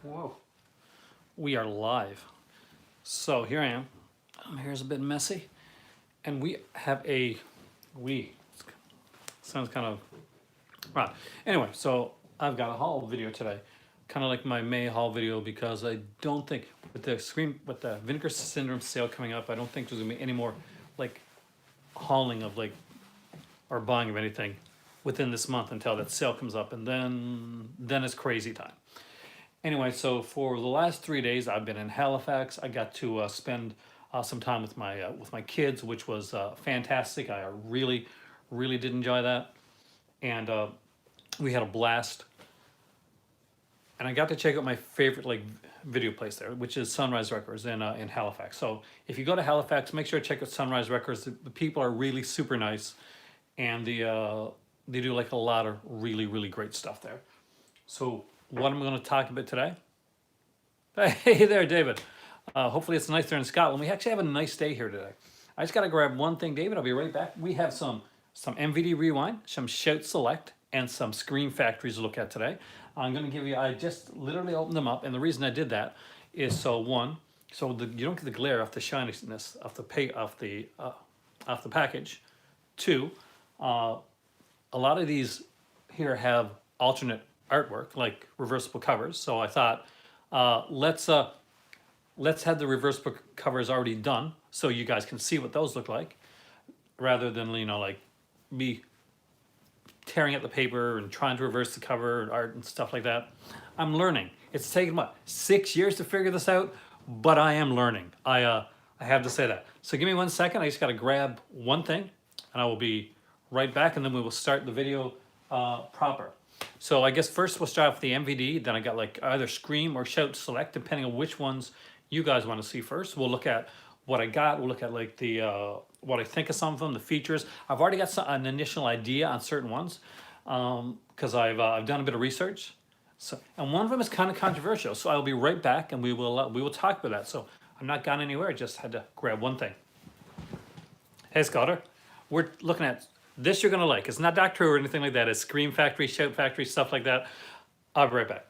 Whoa, we are live. So here I am. Here's a bit messy, and we have we sounds kind of right. Anyway, so I've got a haul video today, kind of like my May haul video because I don't think with the Vinegar Syndrome sale coming up, I don't think there's gonna be any more like hauling of like or buying of anything within this month until that sale comes up, and then it's crazy time. Anyway, so for the last 3 days, I've been in Halifax. I got to spend some time with my kids, which was fantastic. I really did enjoy that, and we had a blast. And I got to check out my favorite like video place there, which is Sunrise Records in Halifax. So if you go to Halifax, make sure to check out Sunrise Records. The people are really super nice, and they do like a lot of really great stuff there. So what I'm going to talk about today. Hey there, David. Hopefully it's nice there in Scotland. We actually have a nice day here today. I just got to grab one thing, David. I'll be right back. We have some MVD Rewind, some Shout Select, and some Scream Factories to look at today. I'm going to give you, I just literally opened them up, and the reason I did that is so you don't get the glare off the shininess of the package. Two, a lot of these here have alternate artwork, like reversible covers. So I thought, let's have the reversible covers already done, so you guys can see what those look like, rather than like me tearing at the paper and trying to reverse the cover and art and stuff like that. I'm learning. It's taken 6 years to figure this out, but I am learning. I have to say that. So give me 1 second. I just got to grab one thing, and I will be right back, and then we will start the video proper. So I guess first we'll start with the MVD, then I got like either Scream or Shout Select, depending on which ones you guys want to see first. We'll look at what I got, we'll look at like the what I think of some of them, the features. I've already got an initial idea on certain ones, because I've done a bit of research. So, and one of them is kind of controversial, so I'll be right back, and we will talk about that. So I'm not gone anywhere, I just had to grab one thing. Hey Scotty, we're looking at this you're gonna like. It's not Doctor Who or anything like that. It's Scream Factory, Shout Factory, stuff like that. I'll be right back.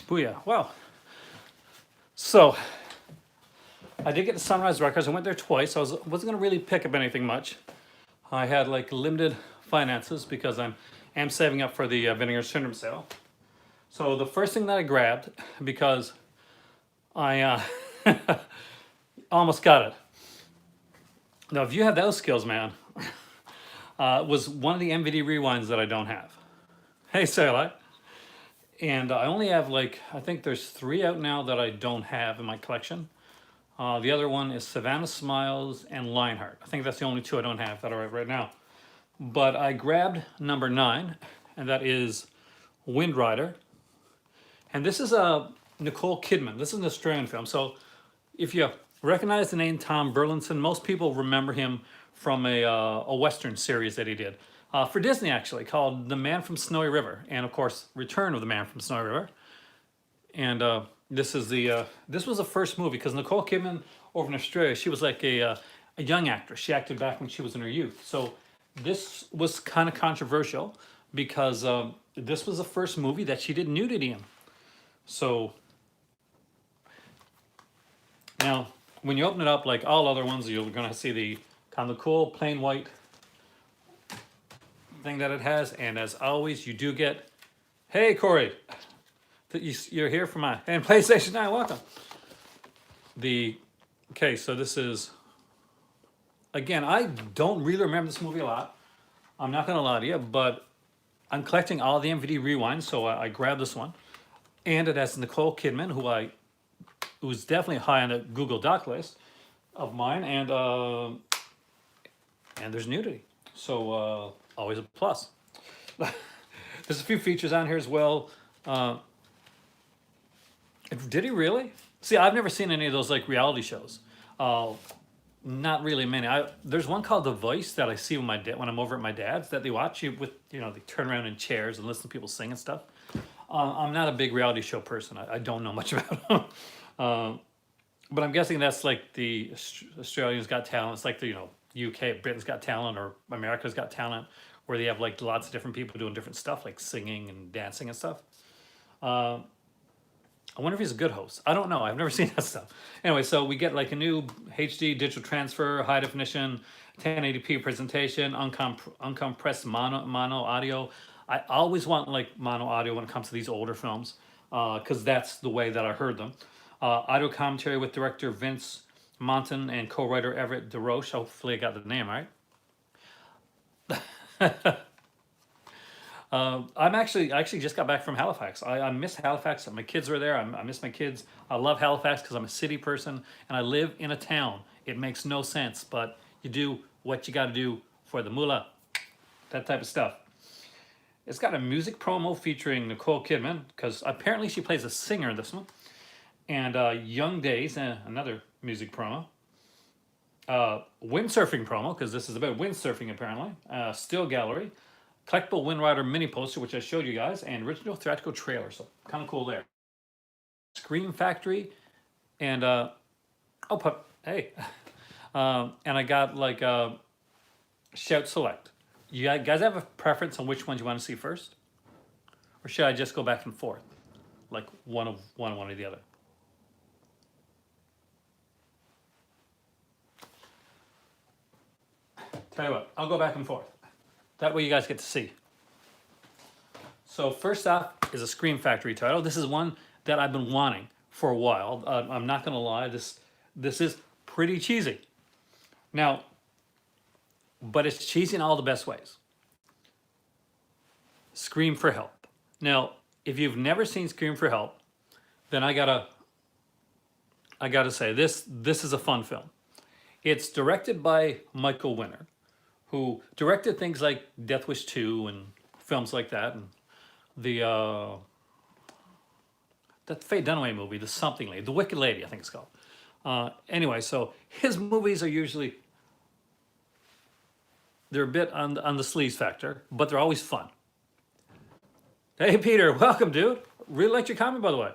Booyah. Well, so I did get to Sunrise Records. I went there twice. Wasn't going to really pick up anything much. I had like limited finances because am saving up for the Vinegar Syndrome sale. So the first thing that I grabbed, because I almost got it. Now, if you have those skills, man, was one of the MVD rewinds that I don't have. Hey, Sarah. And I only have I think there's 3 out now that I don't have in my collection. The other one is Savannah Smiles and Lionheart. I think that's the only 2 I don't have that are right now. But I grabbed number 9, and that is Wind Rider. And this is Nicole Kidman. This is an Australian film. So if you recognize the name Tom Burlinson, most people remember him from a Western series that he did. For Disney, actually, called The Man from Snowy River, and of course, Return of the Man from Snowy River. And this was the first movie, because Nicole Kidman over in Australia, she was like a young actress. She acted back when she was in her youth. So this was kind of controversial, because this was the first movie that she did nudity in. So now, when you open it up, like all other ones, you're going to see the kind of cool plain white thing that it has, and as always, you do get, hey Corey, you're here for my, and PlayStation 9, welcome. Okay, so this is, again, I don't really remember this movie a lot. I'm not gonna lie to you, but I'm collecting all the MVD rewinds, so I grabbed this one, and it has Nicole Kidman, who's definitely high on the Google Doc list of mine, and there's nudity. So always a plus. There's a few features on here as well. Uh, did he really? See, I've never seen any of those like reality shows. Uh, Not really many. There's one called The Voice that I see when my dad when I'm over at my dad's that they watch you with they turn around in chairs and listen to people sing and stuff. I'm not a big reality show person. I don't know much about them. But I'm guessing that's like the Australians Got Talent. It's like the UK, Britain's Got Talent, or America's Got Talent, where they have like lots of different people doing different stuff, like singing and dancing and stuff. I wonder if he's a good host. I don't know. I've never seen that stuff. Anyway, so we get like a new HD digital transfer, high definition, 1080p presentation, uncompressed mono audio. I always want like mono audio when it comes to these older films, because that's the way that I heard them. Audio commentary with director Vince Monton and co-writer Everett DeRoche. Hopefully I got the name right. I actually just got back from Halifax. I miss Halifax. My kids were there. I miss my kids. I love Halifax because I'm a city person and I live in a town. It makes no sense, but you do what you got to do for the moolah. That type of stuff. It's got a music promo featuring Nicole Kidman because apparently she plays a singer in this one. And Young Days, another music promo. Windsurfing promo because this is about windsurfing apparently. Still gallery. Collectible Wind Rider mini poster, which I showed you guys, and original theatrical trailer. So kind of cool there. Scream Factory, and hey, and I got like Shout Select. You guys have a preference on which ones you want to see first, or should I just go back and forth, like one or the other? Tell you what, I'll go back and forth. That way you guys get to see. So first off is a Scream Factory title. This is one that I've been wanting for a while. I'm not gonna lie, this is pretty cheesy. Now, but it's cheesy in all the best ways. Scream for Help. Now, if you've never seen Scream for Help, then I gotta say this is a fun film. It's directed by Michael Winner, who directed things like Death Wish 2 and films like that, and the that Faye Dunaway movie, The Something Lady, The Wicked Lady, I think it's called. Anyway, so his movies are usually they're a bit on the sleaze factor, but they're always fun. Hey Peter, welcome, dude. Really liked your comment, by the way.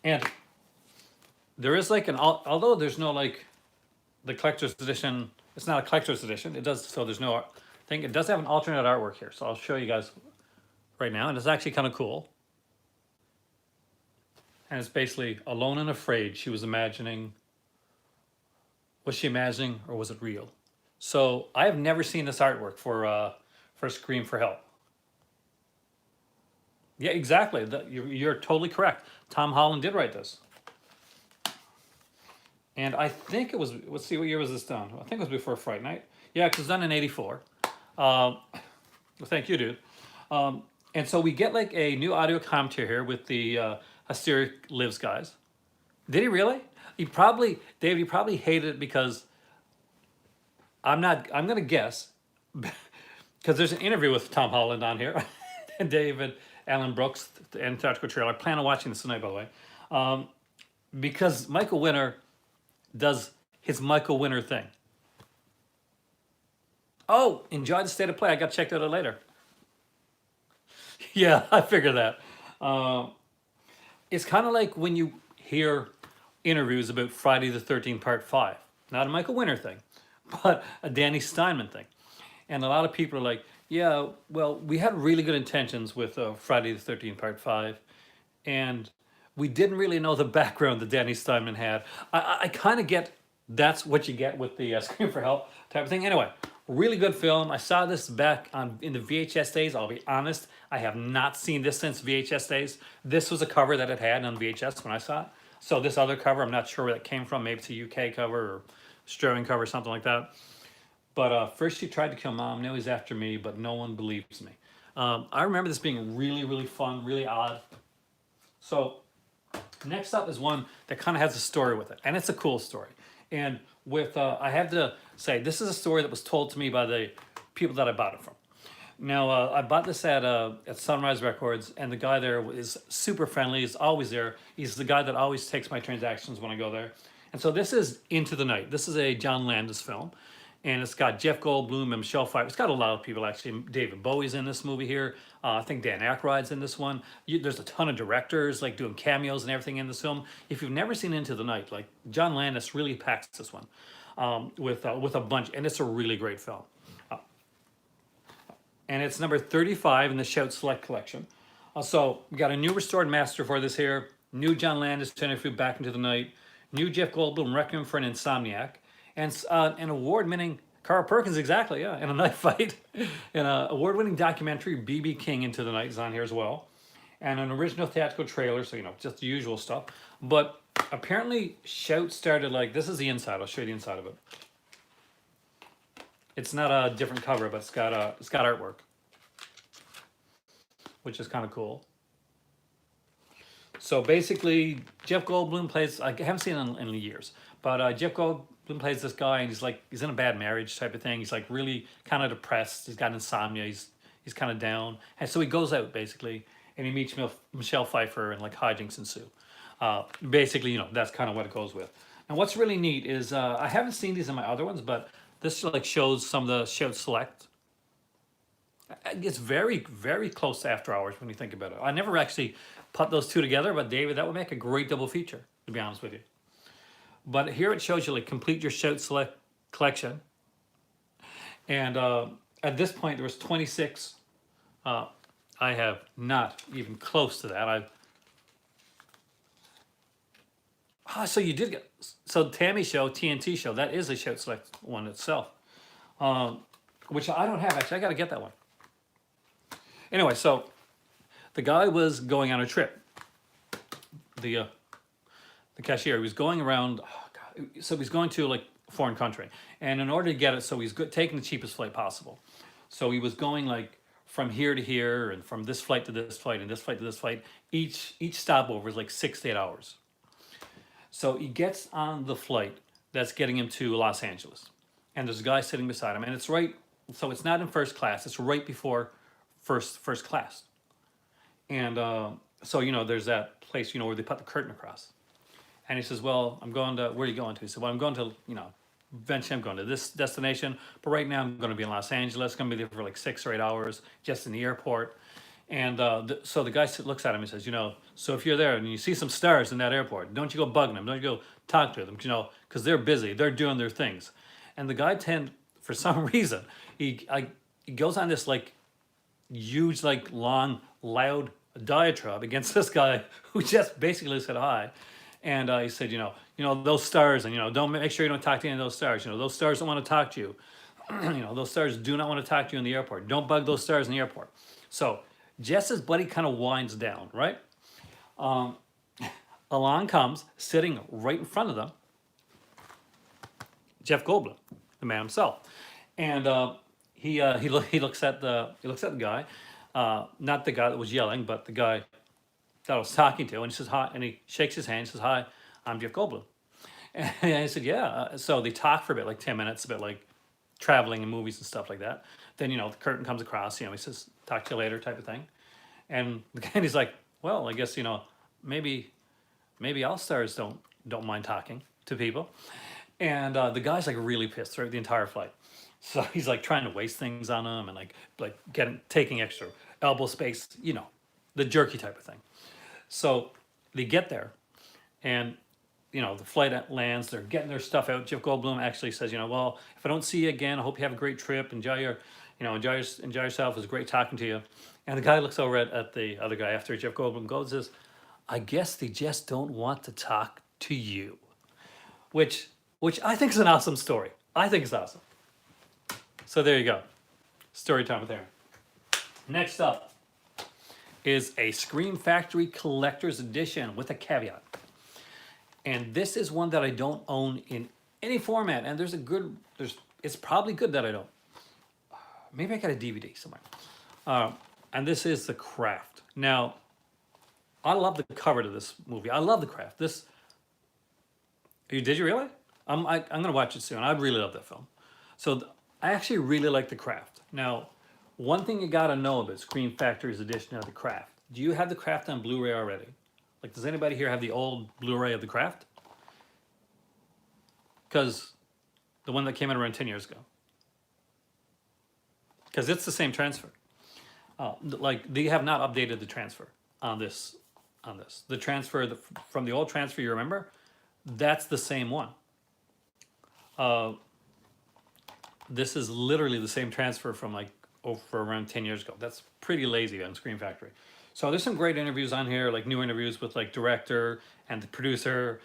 And there is like although there's no like the collector's edition. It's not a collector's edition. It does, so there's no thing. It does have an alternate artwork here, so I'll show you guys right now, and it's actually kind of cool. And it's basically alone and afraid. She was imagining. Was she imagining, or was it real? So I have never seen this artwork for Scream for Help. Yeah, exactly. You're totally correct. Tom Holland did write this. And I think it was, let's see, what year was this done? I think it was before Fright Night. Yeah, because it was done in 84. Well, thank you, dude. And so we get like a new audio commentary here with the Hysteric Lives guys. Did he really? Dave, you probably hated it because I'm going to guess, because there's an interview with Tom Holland on here, and David Allen Brooks, and theatrical trailer. I plan on watching this tonight, by the way. Because Michael Winner does his Michael Winner thing. Oh, enjoy the state of play. I got checked out later. Yeah, I figured that. It's kind of like when you hear interviews about Friday the 13th Part 5. Not a Michael Winner thing, but a Danny Steinman thing. And a lot of people are like, yeah, well, we had really good intentions with Friday the 13th Part 5. And we didn't really know the background that Danny Steinman had. I kind of get that's what you get with the Scream for Help type of thing. Anyway, really good film. I saw this back in the VHS days. I'll be honest, I have not seen this since VHS days. This was a cover that it had on VHS when I saw it. So this other cover, I'm not sure where that came from. Maybe it's a UK cover or Australian cover, something like that. But first he tried to kill Mom. Now he's after me, but no one believes me. I remember this being really, really fun, really odd. So next up is one that kind of has a story with it, and it's a cool story. And with I have to say this is a story that was told to me by the people that I bought it from. Now, I bought this at Sunrise Records, and the guy there is super friendly. He's always there. He's the guy that always takes my transactions when I go there. And so this is Into the Night. This is a John Landis film, and it's got Jeff Goldblum and Michelle Pfeiffer. It's got a lot of people actually. David Bowie's in this movie here. I think Dan Aykroyd's in this one. There's a ton of directors like doing cameos and everything in this film. If you've never seen Into the Night, like John Landis really packs this one with a bunch, and it's a really great film. And it's number 35 in the Shout Select collection. So we got a new restored master for this here. New John Landis, Jennifer Back Into the Night. New Jeff Goldblum, Requiem for an Insomniac. And an award-winning Carl Perkins, exactly, yeah, in a knife fight. And an award-winning documentary, B.B. King Into the Night is on here as well. And an original theatrical trailer, so, you know, just the usual stuff. But apparently Shout started like, this is the inside. I'll show you the inside of it. It's not a different cover, but it's got artwork, which is kind of cool. So basically, Jeff Goldblum plays. I haven't seen him in years, but Jeff Goldblum plays this guy, and he's in a bad marriage type of thing. He's like really kind of depressed. He's got insomnia. He's kind of down, and so he goes out basically, and he meets Michelle Pfeiffer, and like hijinks ensue. Basically, you know, that's kind of what it goes with. And what's really neat is I haven't seen these in my other ones, but this like shows some of the Shout Select. It's very, very close to After Hours when you think about it. I never actually put those two together, but David, that would make a great double feature, to be honest with you. But here it shows you like complete your Shout Select collection. And at this point, there was 26. I have not even close to that. So you did get, so Tammy Show, TNT Show, that is a Shout Select one itself, which I don't have actually. I got to get that one. Anyway, so the guy was going on a trip. The cashier, he was going around. Oh God, so he's going to like a foreign country, and in order to get it, so he's taking the cheapest flight possible. So he was going like from here to here, and from this flight to this flight, and this flight to this flight. Each stopover is like 6 to 8 hours. So he gets on the flight that's getting him to Los Angeles. And there's a guy sitting beside him. And it's right, so it's not in first class. It's right before first class. And so, you know, there's that place, you know, where they put the curtain across. And he says, well, I'm going to, where are you going to? He said, well, I'm going to, you know, eventually I'm going to this destination. But right now I'm going to be in Los Angeles. I'm going to be there for like 6 or 8 hours just in the airport. And so the guy looks at him and says, you know, so if you're there and you see some stars in that airport, don't you go bugging them. Don't you go talk to them, you know, because they're busy. They're doing their things. And the guy for some reason, he goes on this like huge, like long, loud diatribe against this guy who just basically said hi. And he said, you know, those stars, and, you know, don't make sure you don't talk to any of those stars. You know, those stars don't want to talk to you. You know, those stars do not want to talk to you in the airport. Don't bug those stars in the airport. So just as Buddy kind of winds down, right? Along comes, sitting right in front of them, Jeff Goldblum, the man himself, and he looks at the guy, not the guy that was yelling, but the guy that I was talking to, and he says hi, and he shakes his hand, and says hi, I'm Jeff Goldblum, and I said yeah. So they talk for a bit, like 10 minutes, a bit like traveling and movies and stuff like that. Then, you know, the curtain comes across, you know, he says, talk to you later type of thing. And the guy, he's like, well, I guess, you know, maybe all stars don't mind talking to people. And the guy's like really pissed throughout the entire flight. So he's like trying to waste things on him and like taking extra elbow space, you know, the jerky type of thing. So they get there and, you know, the flight lands, they're getting their stuff out. Jeff Goldblum actually says, you know, well, if I don't see you again, I hope you have a great trip. Enjoy yourself. It was great talking to you. And the guy looks over at the other guy after Jeff Goldblum goes, says, I guess they just don't want to talk to you. Which I think is an awesome story. I think it's awesome. So there you go. Story time with Aaron. Next up is a Scream Factory Collector's Edition with a caveat. And this is one that I don't own in any format. And it's probably good that I don't. Maybe I got a DVD somewhere. And this is The Craft. Now, I love the cover to this movie. I love The Craft. Did you really? I'm going to watch it soon. I really love that film. So I actually really like the Craft. Now, one thing you gotta know about Scream Factory's edition of the Craft. Do you have the Craft on Blu-ray already? Like, does anybody here have the old Blu-ray of the Craft? Because the one that came out around 10 years ago. Because it's the same transfer. Like, they have not updated the transfer on this. The transfer from the old transfer, you remember? That's the same one. This is literally the same transfer from like over around 10 years ago. That's pretty lazy on Scream Factory. So there's some great interviews on here, like new interviews with like director and the producer.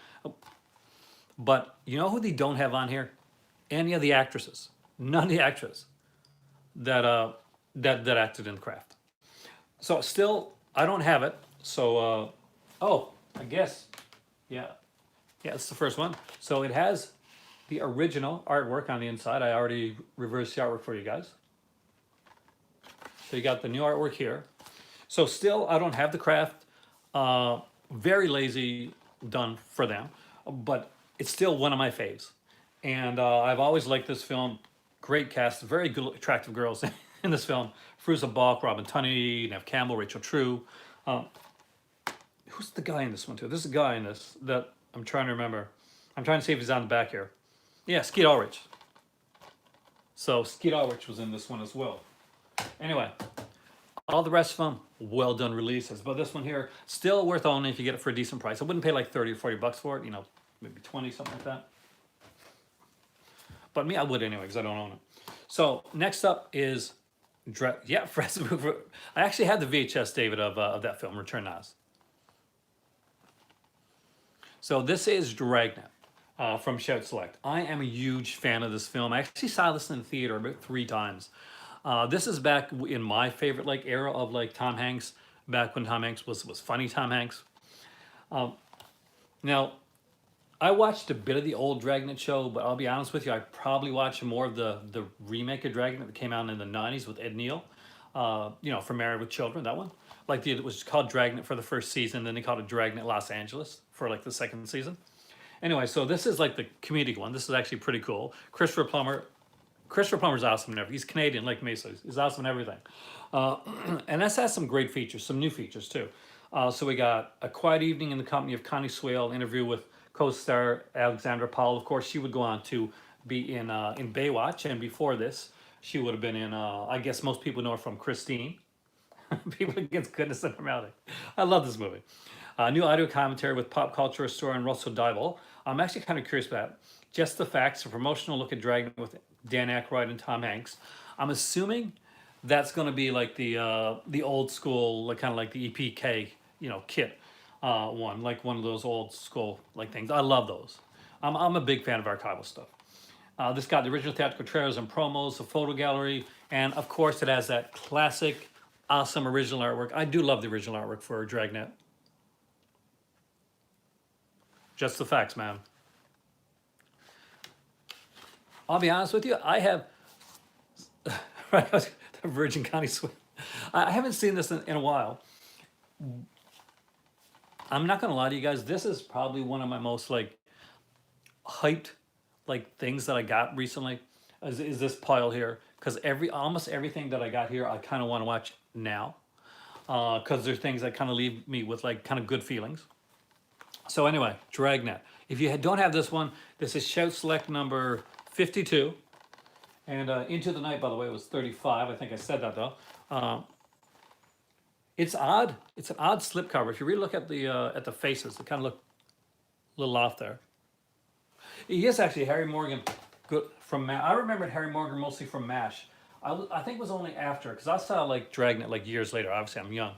But you know who they don't have on here? Any of the actresses. None of the actresses that acted in the Craft. So still, I don't have it. So oh, I guess, yeah, it's the first one. So it has the original artwork on the inside. I already reversed the artwork for you guys. So you got the new artwork here. So still, I don't have the Craft. Very lazy done for them, but it's still one of my faves. And I've always liked this film. Great cast, very good, attractive girls in this film. Fruza Balk, Robin Tunney, Neve Campbell, Rachel True. Who's the guy in this one too? There's a guy in this that I'm trying to remember. I'm trying to see if he's on the back here. Yeah, Skeet Ulrich. So Skeet Ulrich was in this one as well. Anyway, all the rest of them, well done releases. But this one here, still worth owning if you get it for a decent price. I wouldn't pay like 30 or 40 bucks for it, you know, maybe 20, something like that. But me, I would anyway, because I don't own it. So next up is, yeah, I actually had the VHS, David, of that film, Return to Oz. So this is Dragnet from Shout Select. I am a huge fan of this film. I actually saw this in the theater about 3 times. This is back in my favorite like era of like Tom Hanks, back when Tom Hanks was funny Tom Hanks. Now, I watched a bit of the old Dragnet show, but I'll be honest with you, I probably watched more of the remake of Dragnet that came out in the 90s with Ed Neal. You know, for Married with Children, that one. Like it was called Dragnet for the first season, then they called it Dragnet Los Angeles for like the second season. Anyway, so this is like the comedic one. This is actually pretty cool. Christopher Plummer's awesome in everything. He's Canadian like me, so he's awesome in everything. And this has some great features, some new features too. So we got A Quiet Evening in the Company of Connie Swale, interview with co-star Alexandra Paul. Of course, she would go on to be in Baywatch, and before this, she would have been in, I guess most people know her from Christine. People Against Goodness and Normality. I love this movie. New audio commentary with pop culture historian Russell Dybel. I'm actually kind of curious about Just the Facts, a promotional look at Dragnet with Dan Aykroyd and Tom Hanks. I'm assuming that's going to be like the old school, like kind of like the EPK, you know, kit one, like one of those old school like things. I love those. I'm a big fan of archival stuff. This got the original theatrical trailers and promos, the photo gallery, and of course it has that classic, awesome original artwork. I do love the original artwork for Dragnet. Just the facts, man. I'll be honest with you, I have, right, the Virgin Connie Swim. I haven't seen this in a while. I'm not gonna lie to you guys, this is probably one of my most like hyped like things that I got recently is this pile here, because almost everything that I got here I kind of want to watch now, because there's things that kind of leave me with like kind of good feelings. So anyway, Dragnet. If you don't have this one, this is Shout Select number 52. And Into the Night, by the way, was 35. I think I said that though. It's odd. It's an odd slipcover. If you really look at the faces, they kind of look a little off there. He is actually Harry Morgan good from I remembered Harry Morgan mostly from MASH. I think it was only after, because I saw like Dragnet like years later. Obviously, I'm young.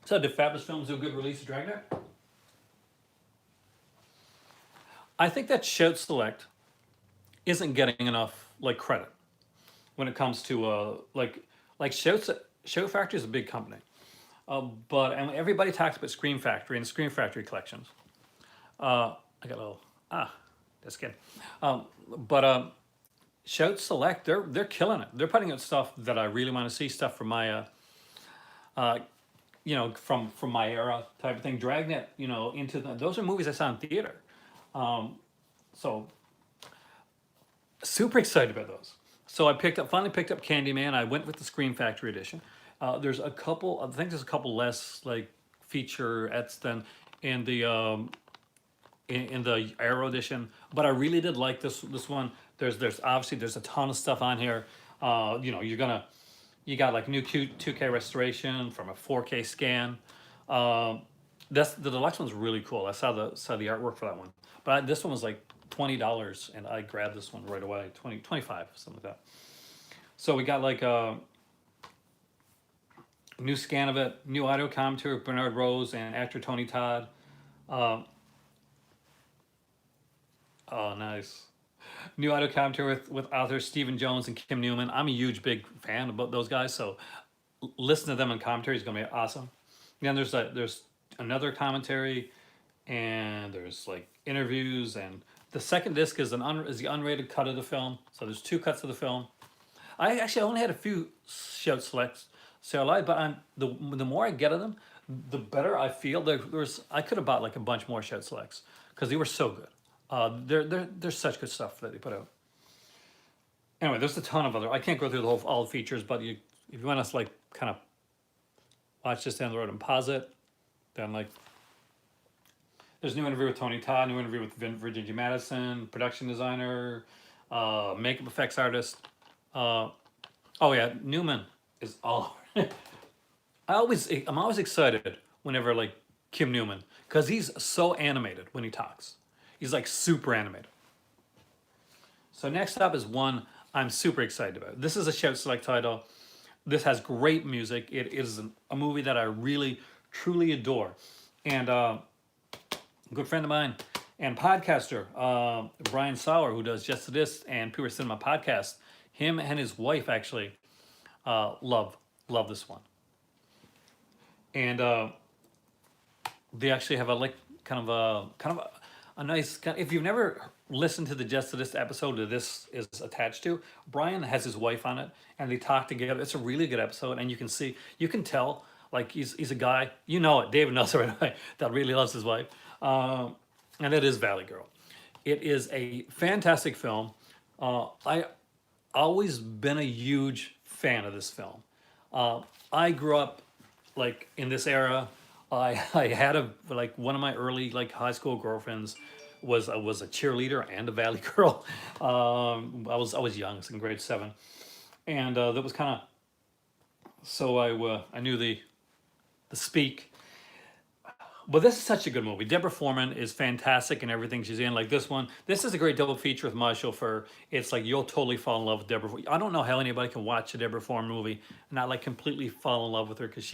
So did Fabulous Films do a good release of Dragnet? I think that Shout Select isn't getting enough like credit when it comes to like Shout Factory is a big company, and everybody talks about Scream Factory and Scream Factory collections. I got a little just kidding. Shout Select, they're killing it. They're putting out stuff that I really want to see, stuff from my you know, from my era type of thing. Dragnet, you know, those are movies I saw in theater. So super excited about those. So I finally picked up Candyman. I went with the Scream Factory edition. There's a couple, I think there's a couple less like featurettes than in the in the Arrow edition, but I really did like this one. There's obviously there's a ton of stuff on here. You know, you got like new 2K restoration from a 4K scan. That's the deluxe one's really cool. I saw the artwork for that one, but this one was like $20, and I grabbed this one right away. 25, something like that. So we got like a new scan of it, new audio commentary with Bernard Rose and actor Tony Todd. Uh, oh, nice. New audio commentary with authors Stephen Jones and Kim Newman. I'm a huge big fan about those guys, so listen to them in commentary is gonna be awesome. Then there's another commentary, and there's like interviews, and the second disc is the unrated cut of the film. So there's two cuts of the film. I actually only had a few shout selects, so I lied, but the more I get of them, the better I feel. I could have bought like a bunch more shout selects because they were so good. They're such good stuff that they put out. Anyway, there's a ton of other. I can't go through all the features, but if you want us like kind of watch this down the road and pause it, then like there's a new interview with Tony Todd, new interview with Virginia Madison, production designer, makeup effects artist. Oh yeah, Newman is all. I'm always excited whenever like Kim Newman, because he's so animated when he talks. He's like super animated. So next up is one I'm super excited about. This is a shout select title. This has great music. It is a movie that I really truly adore, and a good friend of mine and podcaster Brian Sauer, who does Just This and Pure Cinema podcast. Him and his wife actually love this one, and they actually have a like kind of a nice. If you've never listened to the Just This episode that this is attached to, Brian has his wife on it, and they talk together. It's a really good episode, and you can tell like he's a guy, you know it. David knows it right away, that really loves his wife, and it is Valley Girl. It is a fantastic film. I always been a huge fan of this film. I grew up like in this era. I had like one of my early like high school girlfriends was a cheerleader and a Valley Girl. I was young, I was in grade 7, and that was kind of so I knew the speak. But this is such a good movie. Deborah Foreman is fantastic in everything she's in. Like this one, this is a great double feature with My Chauffeur. It's like you'll totally fall in love with Deborah. I don't know how anybody can watch a Deborah Foreman movie and not like completely fall in love with her, because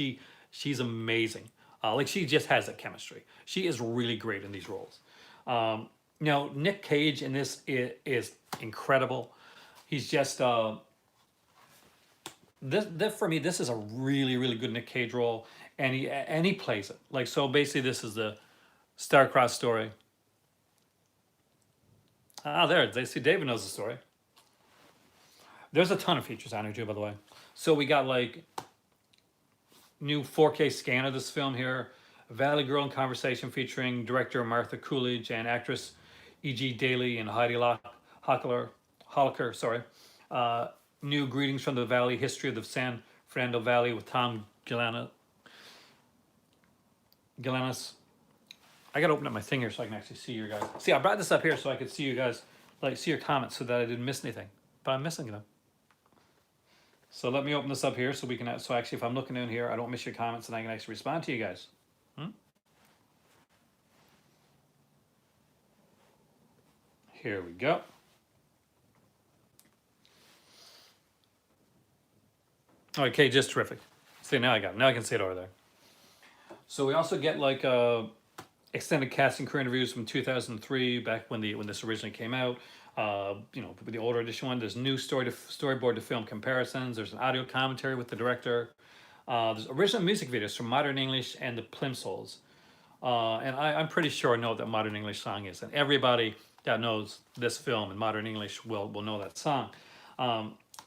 she's amazing. Like she just has that chemistry. She is really great in these roles. Now Nick Cage in this is incredible. He's just this for me. This is a really good Nick Cage role, and he plays it like so. Basically, this is the star-crossed story. There they see David knows the story. There's a ton of features on here too, by the way. So we got like new 4K scan of this film here. Valley Girl in Conversation featuring director Martha Coolidge and actress E.G. Daly and Heidi Holliker. Sorry. New Greetings from the Valley, History of the San Fernando Valley with Tom Galanis. I gotta open up my thing here so I can actually see you guys. See, I brought this up here so I could see you guys, like see your comments so that I didn't miss anything. But I'm missing them. So let me open this up here so we can, so actually if I'm looking in here, I don't miss your comments and I can actually respond to you guys. Here we go. Okay, just terrific. See, now I got it. Now I can see it over there. So we also get like extended cast and crew interviews from 2003, back when this originally came out. You know, with the older edition one, there's new storyboard to film comparisons. There's an audio commentary with the director. There's original music videos from Modern English and the Plimsolls. And I'm pretty sure I know what that Modern English song is. And everybody that knows this film in Modern English will know that song.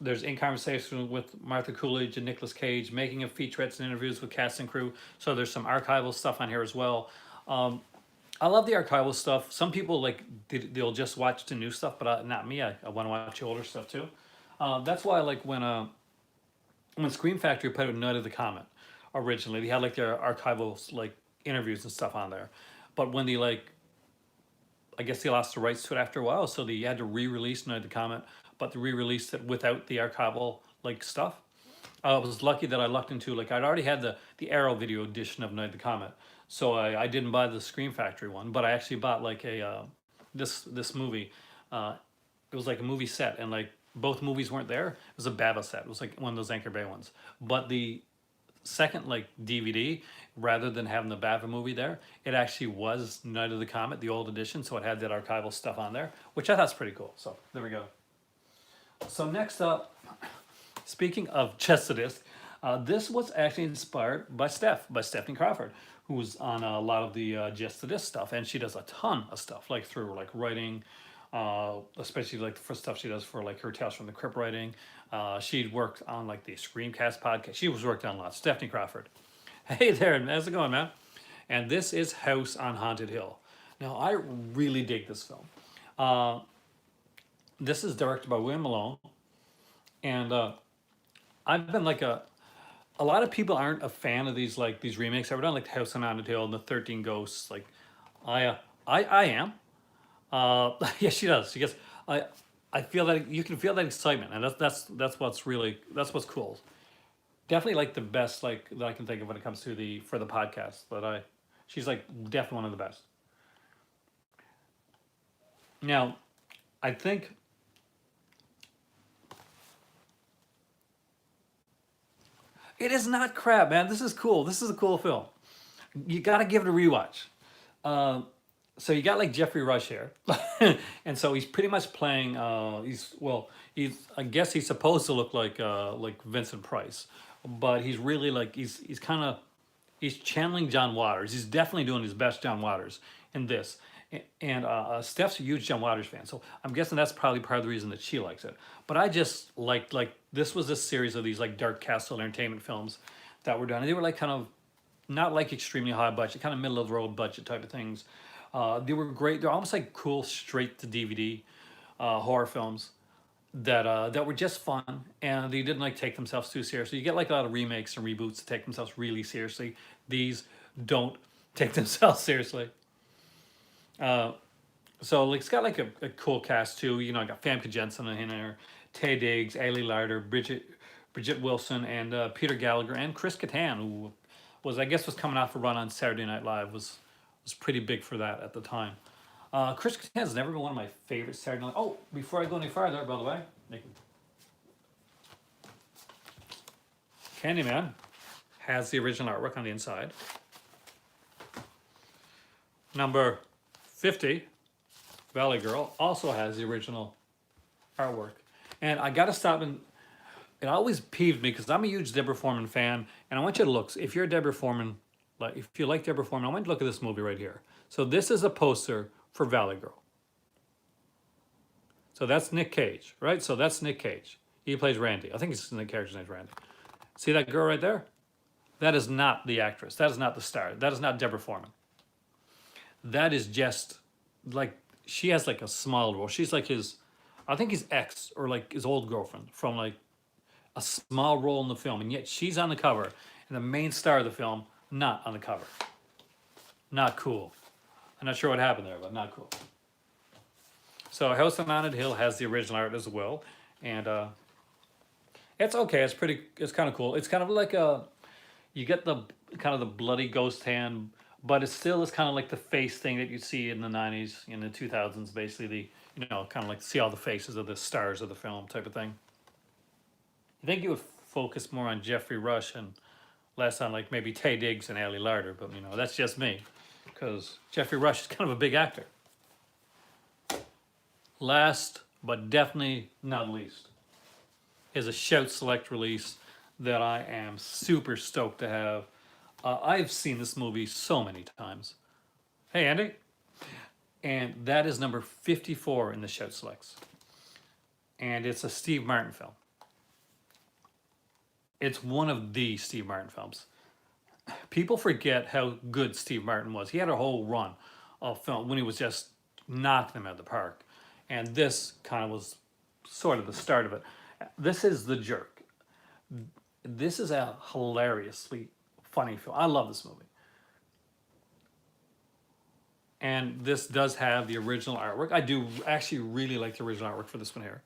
There's in conversation with Martha Coolidge and Nicolas Cage, making of featurettes and interviews with cast and crew. So there's some archival stuff on here as well. I love the archival stuff. Some people like they'll just watch the new stuff, but not me. I want to watch the older stuff too. That's why I like when Scream Factory put out Night of the Comet originally, they had like their archival like interviews and stuff on there. But when they like, I guess they lost the rights to it after a while, so they had to re-release Night of the Comet, but they re-released it without the archival like stuff. I was lucky that I lucked into like I'd already had the Arrow video edition of Night of the Comet, so I didn't buy the Scream Factory one, but I actually bought like a this movie. Uh, it was like a movie set, and like both movies weren't there. It was a Bava set. It was like one of those Anchor Bay ones. But the second like DVD, rather than having the Bava movie there, it actually was Night of the Comet, the old edition. So it had that archival stuff on there, which I thought's pretty cool. So there we go. So next up, speaking of Just the Disc, this was actually inspired by by Stephanie Crawford, who's on a lot of the Just the Disc stuff, and she does a ton of stuff, like through like writing, especially like for stuff she does for like her Tales from the Crypt writing. She worked on like the Screamcast podcast. She was worked on a lot. Stephanie Crawford. Hey there, how's it going, man? And this is House on Haunted Hill. Now, I really dig this film. Uh, this is directed by William Malone, and I've been like a lot of people aren't a fan of these remakes. I've done like House on Haunted Hill and the 13 Ghosts. Like, I am. Yeah, she does. She gets. I feel that you can feel that excitement, and that's what's really that's what's cool. Definitely like the best like that I can think of when it comes to the for the podcast. But she's like definitely one of the best. Now, I think it is not crap, man. This is cool. This is a cool film. You got to give it a rewatch. Um, so you got like Jeffrey Rush here, and so he's pretty much playing. He's I guess he's supposed to look like Vincent Price, but he's really like he's kind of he's channeling John Waters. He's definitely doing his best John Waters in this. And Steph's a huge John Waters fan, so I'm guessing that's probably part of the reason that she likes it. But I just like this was a series of these like Dark Castle Entertainment films that were done. And they were like kind of not like extremely high budget, kind of middle of the road budget type of things. They were great. They're almost like cool straight to DVD horror films that were just fun, and they didn't like take themselves too seriously. You get like a lot of remakes and reboots that take themselves really seriously. These don't take themselves seriously. Uh, so like it's got like a cool cast too. You know, I got Famke Jensen in there, Tay Diggs, Ailey Larder, Bridget Wilson, and Peter Gallagher, and Chris Kattan, who was I guess was coming off a run on Saturday Night Live, was pretty big for that at the time. Chris Kattan's never been one of my favorite Saturday Night. Oh, before I go any farther, by the way, Candyman has the original artwork on the inside. Number 50, Valley Girl, also has the original artwork. And I gotta stop and it always peeved me because I'm a huge Deborah Foreman fan, and I want you to look. If you're a Deborah Foreman, like if you like Deborah Foreman, I want you to look at this movie right here. So this is a poster for Valley Girl. So that's Nick Cage, right? So that's Nick Cage. He plays Randy. I think the character's name's Randy. See that girl right there? That is not the actress. That is not the star. That is not Deborah Foreman. That is just like she has like a small role. She's like his, I think his ex or like his old girlfriend from like a small role in the film, and yet she's on the cover, and the main star of the film not on the cover. Not cool. I'm not sure what happened there, but not cool. So House on Haunted Hill has the original art as well, and it's okay. It's pretty. It's kind of cool. It's kind of like you get the kind of the bloody ghost hand, but it still is kind of like the face thing that you see in the 90s, in the 2000s, basically the, kind of like see all the faces of the stars of the film type of thing. You think you would focus more on Jeffrey Rush and less on like maybe Tay Diggs and Ali Larder, but that's just me, because Jeffrey Rush is kind of a big actor. Last, but definitely not least, is a Shout Select release that I am super stoked to have. I've seen this movie so many times. Hey, Andy. And that is number 54 in the Shout Selects. And it's a Steve Martin film. It's one of the Steve Martin films. People forget how good Steve Martin was. He had a whole run film when he was just knocking them out of the park. And this kind of was sort of the start of it. This is The Jerk. This is a hilariously funny film. I love this movie. And this does have the original artwork. I do actually really like the original artwork for this one here.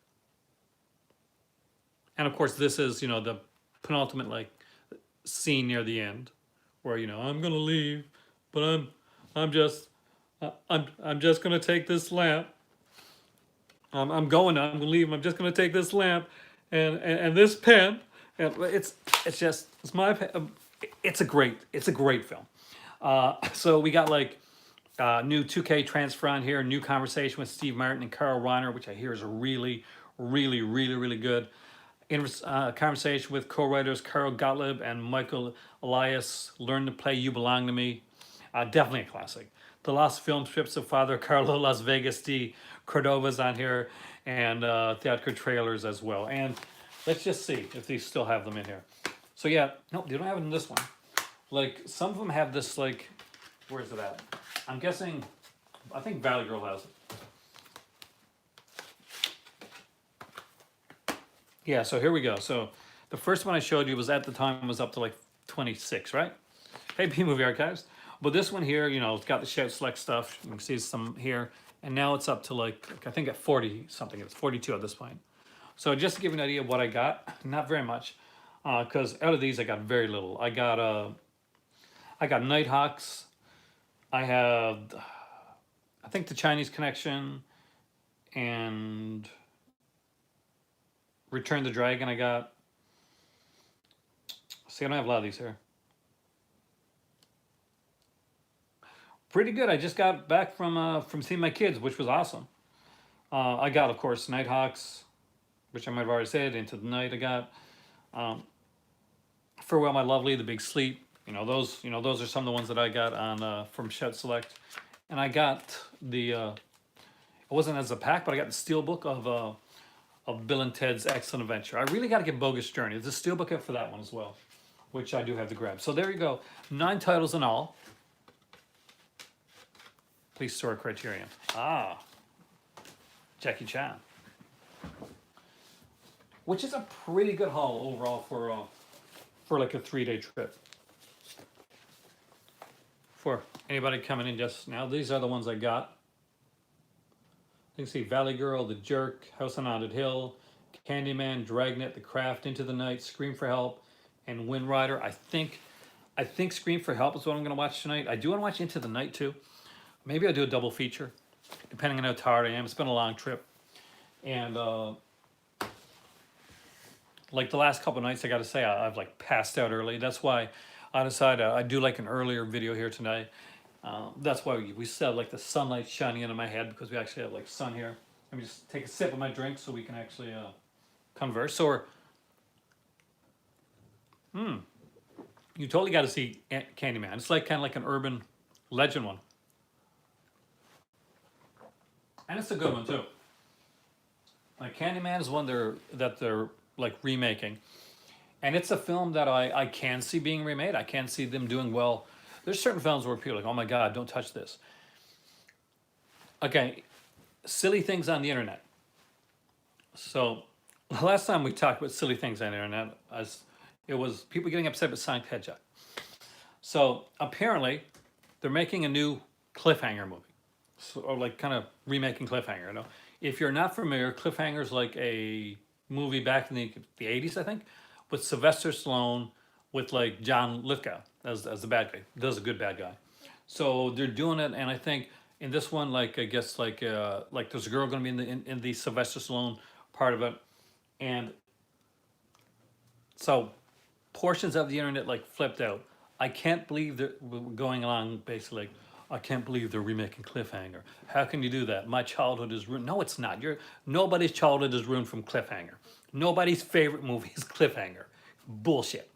And of course, this is, the penultimate like scene near the end where, I'm gonna leave, but I'm just gonna take this lamp. I'm gonna leave. I'm just gonna take this lamp and this pen. And it's my pen. It's a great film. So we got like new 2K transfer on here, new conversation with Steve Martin and Carl Reiner, which I hear is really, really, really, really good. Conversation with co-writers Carl Gottlieb and Michael Elias. Learn to Play, You Belong to Me. Definitely a classic. The Lost Film Strips of Father Carlo Las Vegas de Cordova's on here, and theatrical trailers as well. And let's just see if they still have them in here. So yeah, no, they don't have it in this one. Like some of them have this like, where's it at? I'm guessing, I think Valley Girl has it. Yeah, so here we go. So the first one I showed you was at the time was up to like 26, right? Hey, B-Movie Archives. But this one here, it's got the Shout Select stuff. You can see some here. And now it's up to like I think at 40 something. It's 42 at this point. So just to give you an idea of what I got, not very much. Because out of these I got very little. I got Nighthawks. I have, I think, The Chinese Connection and Return the Dragon I got. See, I don't have a lot of these here. Pretty good. I just got back from seeing my kids, which was awesome. I got, of course, Nighthawks, which I might have already said, Into the Night I got. Farewell My Lovely, The Big Sleep. Those are some of the ones that I got on from Shout Select. And I got the, it wasn't as a pack, but I got the steelbook of Bill and Ted's Excellent Adventure. I really got to get Bogus Journey. There's a steelbook out for that one as well, which I do have to grab. So there you go. 9 titles in all. Please store Criterion. Jackie Chan. Which is a pretty good haul overall for like a 3-day trip. For anybody coming in just now, these are the ones I got. You can see Valley Girl, The Jerk, House on Haunted Hill, Candyman, Dragnet, The Craft, Into the Night, Scream for Help, and Wind Rider. I think Scream for Help is what I'm going to watch tonight. I do want to watch Into the Night too. Maybe I'll do a double feature, depending on how tired I am. It's been a long trip. And like the last couple of nights, I got to say, I've like passed out early. That's why I decided I do like an earlier video here tonight. That's why we still have like the sunlight shining into my head, because we actually have like sun here. Let me just take a sip of my drink so we can actually converse. Or, you totally got to see Candyman. It's like kind of like an urban legend one. And it's a good one too. Like Candyman is one that they're like remaking. And it's a film that I can see being remade. I can see them doing well. There's certain films where people are like, oh my God, don't touch this. Okay, silly things on the internet. So the last time we talked about silly things on the internet, it was people getting upset with Sonic the Hedgehog. So apparently they're making a new Cliffhanger movie. So, or like kind of remaking Cliffhanger, If you're not familiar, Cliffhanger's like a movie back in the 80s, I think, with Sylvester Stallone, with like John Lithgow as the bad guy. Does a good bad guy. So they're doing it, and I think in this one, like I guess like there's a girl going to be in the Sylvester Stallone part of it, and so portions of the internet like flipped out. I can't believe they're going along basically. I can't believe they're remaking Cliffhanger. How can you do that? My childhood is ruined. No, it's not. Nobody's childhood is ruined from Cliffhanger. Nobody's favorite movie is Cliffhanger. Bullshit.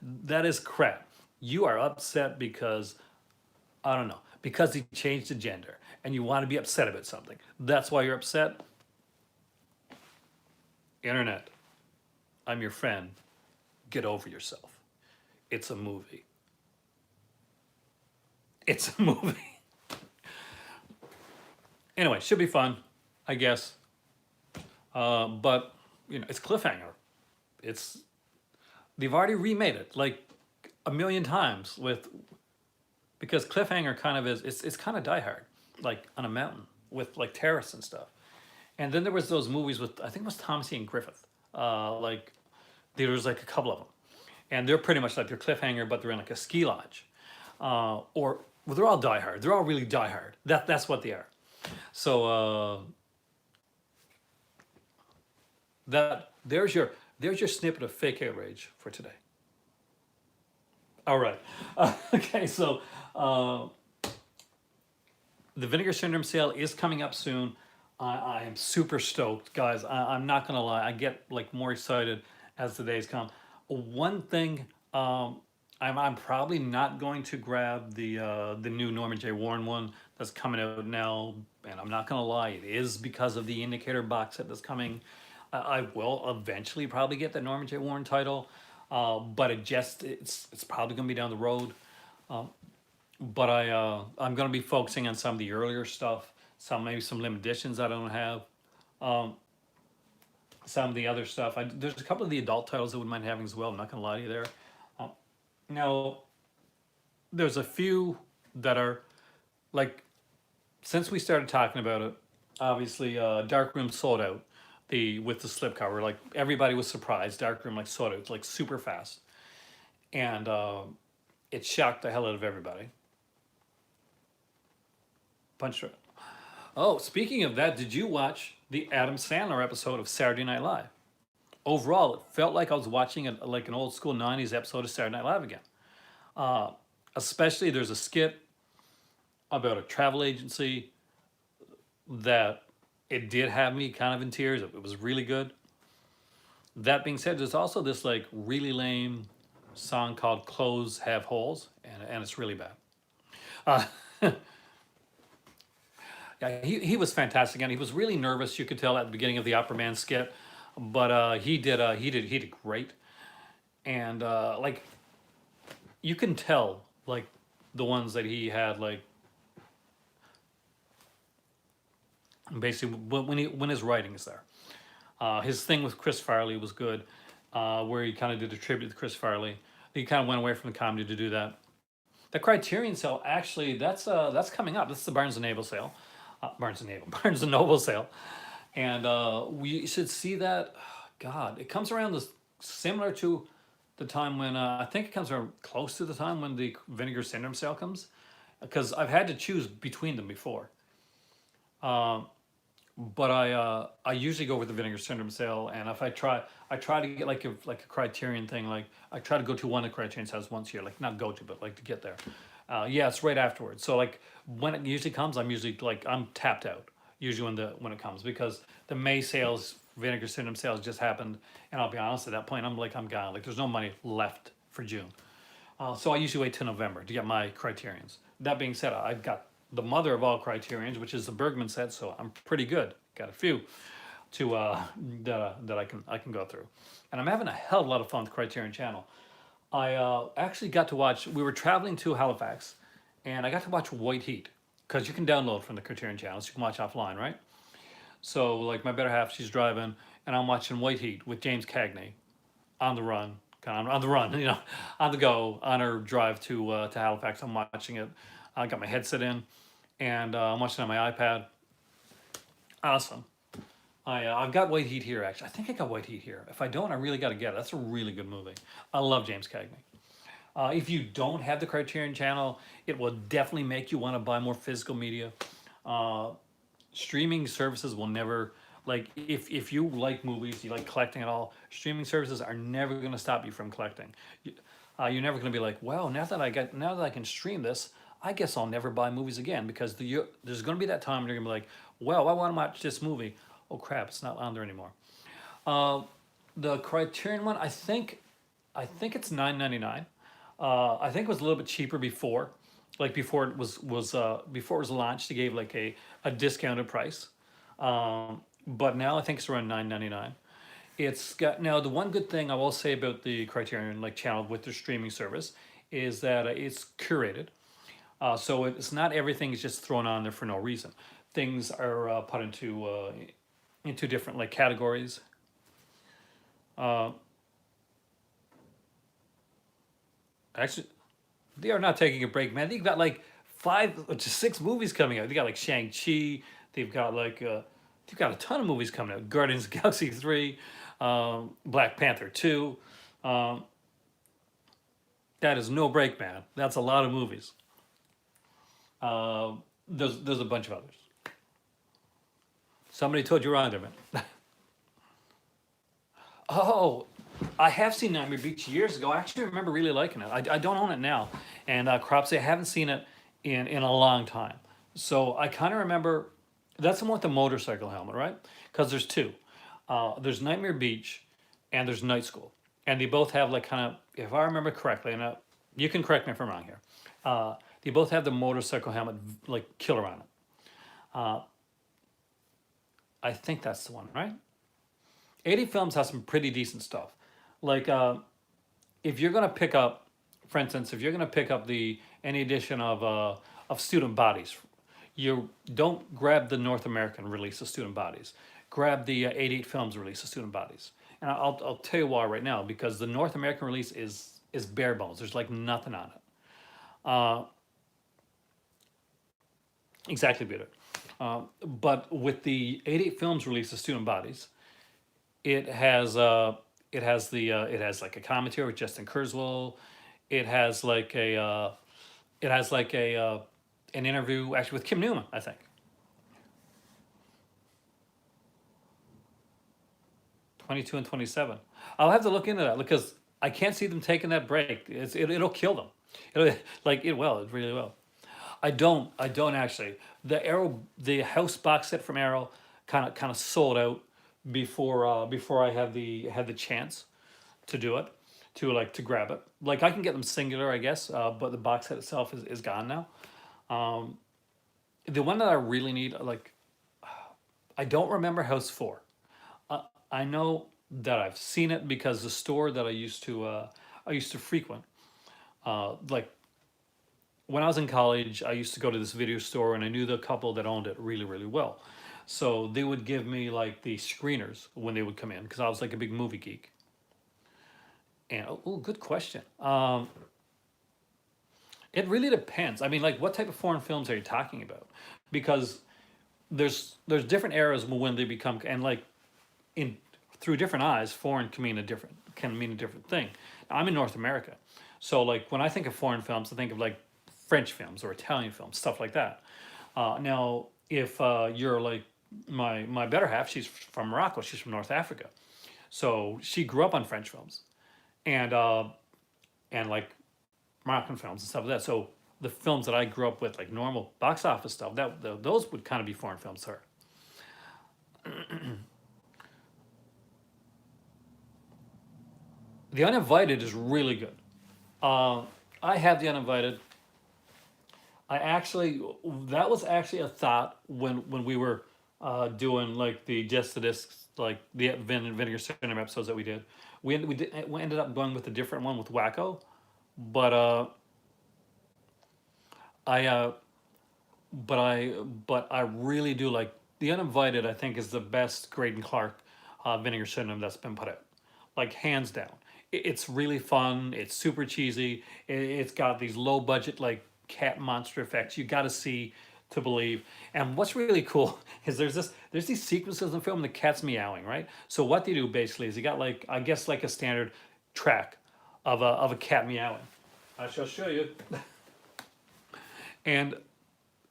That is crap. You are upset because, I don't know, because he changed the gender and you want to be upset about something. That's why you're upset? Internet, I'm your friend. Get over yourself. It's a movie. It's a movie. Anyway, should be fun, I guess. But it's cliffhanger. It's they've already remade it like a million times with because cliffhanger kind of is it's kind of Die Hard, like on a mountain with like terrorists and stuff. And then there was those movies with I think it was Thomas Ian Griffith. Like there was like a couple of them, and they're pretty much like their cliffhanger, but they're in like a ski lodge, or well, they're all Die Hard. They're all really Die Hard. That's what they are. So that there's your snippet of fake outrage for today. All right. Okay, so the Vinegar Syndrome sale is coming up soon. I am super stoked, guys. I'm not gonna lie. I get like more excited as the days come. One thing, I'm probably not going to grab the new Norman J. Warren one that's coming out now, and I'm not gonna lie. It is because of the Indicator box set that's coming. I will eventually probably get the Norman J. Warren title, but it's probably gonna be down the road. But I'm gonna be focusing on some of the earlier stuff, maybe some limited editions I don't have, some of the other stuff. There's a couple of the adult titles I wouldn't mind having as well. I'm not gonna lie to you there. Now, there's a few that are like since we started talking about it, obviously Dark Room sold out with the slipcover. Like everybody was surprised. Dark Room like sold out like super fast, and it shocked the hell out of everybody. Punch. Oh, speaking of that, did you watch the Adam Sandler episode of Saturday Night Live? Overall, it felt like I was watching like an old school '90s episode of Saturday Night Live again. Especially, there's a skit about a travel agency that it did have me kind of in tears. It was really good. That being said, there's also this like really lame song called "Clothes Have Holes," and it's really bad. Uh, yeah, he was fantastic, and he was really nervous. You could tell at the beginning of the Opera Man skit, but he did great, and like you can tell like the ones that he had like basically when his writing is there. His thing with Chris Farley was good, where he kind of did a tribute to Chris Farley. He kind of went away from the comedy to do that. The Criterion sale actually that's coming up. This is the Barnes and Noble sale, Barnes and Noble sale, and we should see that. God, it comes around this similar to the time when I think it comes around close to the time when the Vinegar Syndrome sale comes, because I've had to choose between them before. But I usually go with the Vinegar Syndrome sale, and if I try to get like a Criterion thing. Like I try to go to one of the Criterion sales once a year, like not go to, but like to get there. Yeah, it's right afterwards. So like when it usually comes, I'm tapped out usually when it comes, because the May sales, Vinegar Syndrome sales just happened, and I'll be honest, at that point I'm gone. Like there's no money left for June. So I usually wait till November to get my Criterions. That being said, I've got the mother of all Criterions, which is the Bergman set, so I'm pretty good. Got a few to that I can go through, and I'm having a hell of a lot of fun with the Criterion Channel. I actually got to watch. We were traveling to Halifax, and I got to watch White Heat because you can download from the Criterion Channel, so you can watch offline, right? So like my better half, she's driving, and I'm watching White Heat with James Cagney on the run, kind of on the run, on the go, on her drive to Halifax. I'm watching it. I got my headset in, and I'm watching it on my iPad. Awesome. I've got White Heat here, actually. I think I got White Heat here. If I don't, I really got to get it. That's a really good movie. I love James Cagney. If you don't have the Criterion Channel, it will definitely make you want to buy more physical media. Streaming services will never, like, if you like movies, you like collecting at all, streaming services are never going to stop you from collecting. You're never going to be like, well, now that I can stream this, I guess I'll never buy movies again, because there's going to be that time when you're going to be like, well, I want to watch this movie. Oh crap, it's not on there anymore. The Criterion one, I think it's $9.99. I think it was a little bit cheaper before, like before it was launched. They gave like a discounted price, but now I think it's around $9.99. It's got now the one good thing I will say about the Criterion like channel with their streaming service is that it's curated. So it's not everything is just thrown on there for no reason. Things are put into different like categories. Uh, Actually, they are not taking a break, man. They've got like to six movies coming out. They got like Shang Chi. They've got they've got a ton of movies coming out. Guardians of the Galaxy 3, Black Panther 2. Um, that is no break, man. That's a lot of movies. Uh, there's a bunch of others. Somebody told you wrong there, man. Oh, I have seen Nightmare Beach years ago. I actually remember really liking it. I don't own it now, and Cropsey, I haven't seen it in a long time. So I kind of remember that's the one with the motorcycle helmet, right? Because there's two. There's Nightmare Beach, and there's Night School, and they both have like kind of, if I remember correctly, and you can correct me if I'm wrong here. They both have the motorcycle helmet like killer on it. Uh, I think that's the one, right? 80 Films has some pretty decent stuff. Like if you're gonna pick up, for instance, if you're gonna pick up the any edition of Student Bodies, you don't grab the North American release of Student Bodies. Grab the 88 Films release of Student Bodies, and I'll tell you why right now, because the North American release is bare bones. There's like nothing on it. Uh, exactly, Peter. But with the 88 Films release of Student Bodies, it has it has like a commentary with Justin Kurzweil. It has like it has like an interview actually with Kim Newman, I think. 22 and 27. I'll have to look into that because I can't see them taking that break. It'll kill them. It really will. I don't actually. The house box set from Arrow kind of sold out before I had the chance to do it, to grab it. Like I can get them singular, I guess, but the box set itself is gone now. Um, the one that I really need, like, I don't remember House Four. I know that I've seen it because the store that I used to frequent, like when I was in college, I used to go to this video store and I knew the couple that owned it really, really well. So they would give me like the screeners when they would come in because I was like a big movie geek. And good question. It really depends. I mean, like, what type of foreign films are you talking about? Because there's different eras when they become, and like in through different eyes, foreign can mean a different thing. Now, I'm in North America, so like when I think of foreign films, I think of like French films or Italian films, stuff like that. Now, if you're like my better half, she's from Morocco. She's from North Africa, so she grew up on French films and like Moroccan films and stuff like that. So the films that I grew up with, like normal box office stuff, those would kind of be foreign films to her. The Uninvited is really good. Uh, I have The Uninvited. I actually that was actually a thought when we were doing like the Just the Discs, like the Vinegar Cinema episodes that we did. We ended up going with a different one with Wacko, but I I really do like The Uninvited. I think is the best Graydon Clark Vinegar Syndrome that's been put out, like hands down. It's really fun. It's super cheesy. It's got these low budget like cat monster effects. You got to see to believe. And what's really cool is there's these sequences in the film. The cat's meowing, right? So what they do basically is you got like, I guess, like a standard track of a cat meowing. I shall show you. And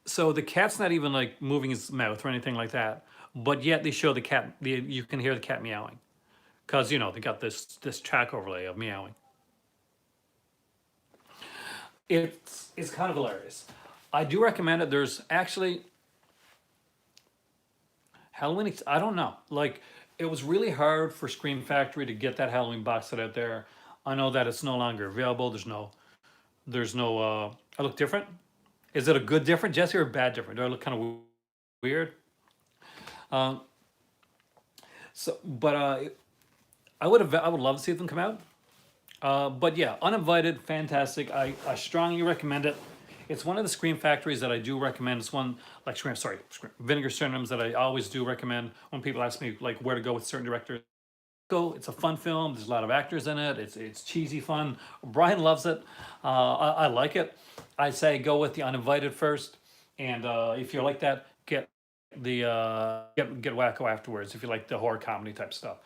so the cat's not even like moving his mouth or anything like that, but yet they show you can hear the cat meowing because they got this track overlay of meowing. It's kind of hilarious. I do recommend it. There's actually Halloween. I don't know. Like it was really hard for Scream Factory to get that Halloween box set out there. I know that it's no longer available. There's no. I look different. Is it a good different, Jesse, or a bad different? Do I look kind of weird? Um, but I would love to see them come out. But yeah, Uninvited, fantastic. I strongly recommend it. It's one of the Scream Factories that I do recommend. It's one like Vinegar Syndromes that I always do recommend when people ask me like where to go with certain directors. Go. It's a fun film. There's a lot of actors in it. It's cheesy fun. Brian loves it. I like it. I say go with The Uninvited first, and if you like that, get Wacko afterwards. If you like the horror comedy type stuff,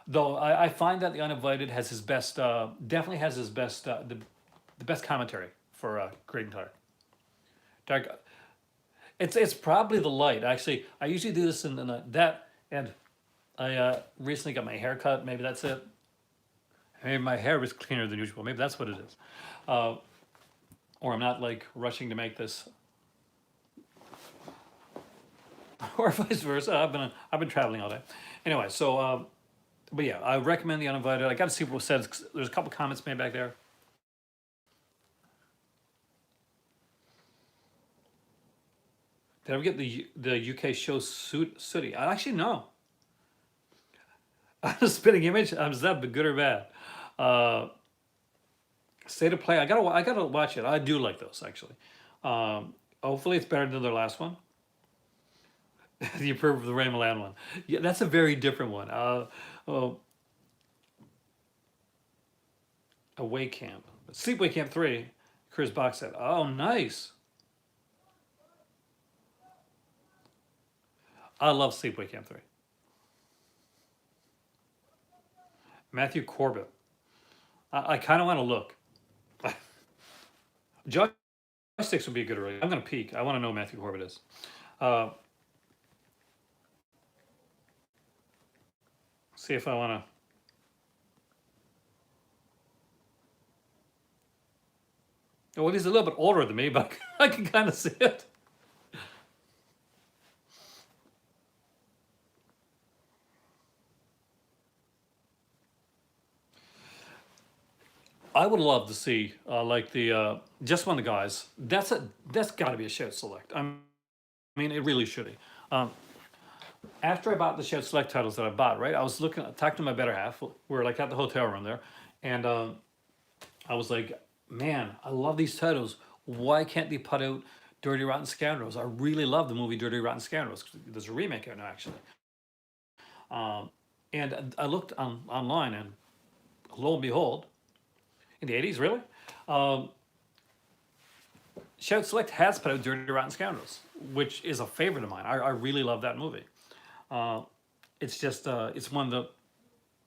though, I find that The Uninvited has his best. Definitely has his best. The best commentary for Creighton Clark. Dark. It's probably the light. Actually, I usually do this in the night. That and I recently got my hair cut. Maybe that's it. Maybe my hair was cleaner than usual. Maybe that's what it is. Or I'm not like rushing to make this, or vice versa. I've been traveling all day. Anyway, so but yeah, I recommend The Uninvited. I got to see what was said. There's a couple comments made back there. Did I ever get the UK show Sooty? I actually no. A spitting image. Is that good or bad? Uh, State of Play. I gotta watch it. I do like those actually. Hopefully it's better than their last one. The approve of the Ray Milan one. Yeah, that's a very different one. Oh, Away Camp, Sleepaway Camp 3. Chris Box said, "Oh, nice. I love Sleepaway Camp 3." Matthew Corbett. I kind of want to look. Joysticks would be a good early. I'm gonna peek. I want to know who Matthew Corbett is. Uh, see if I want to. Well, he's a little bit older than me, but I can kind of see it. I would love to see like the just one of the guys. That's got to be a Shout Select. I mean, it really should be. Um, After I bought the Shout Select titles that I bought, right? I was talking to my better half. We were like at the hotel room there, and I was like, man, I love these titles. Why can't they put out Dirty Rotten Scoundrels? I really love the movie Dirty Rotten Scoundrels. There's a remake out now, actually. And I looked online, and lo and behold, in the 80s, really? Um, Shout Select has put out Dirty Rotten Scoundrels, which is a favorite of mine. I really love that movie. Uh, it's just, it's one of the,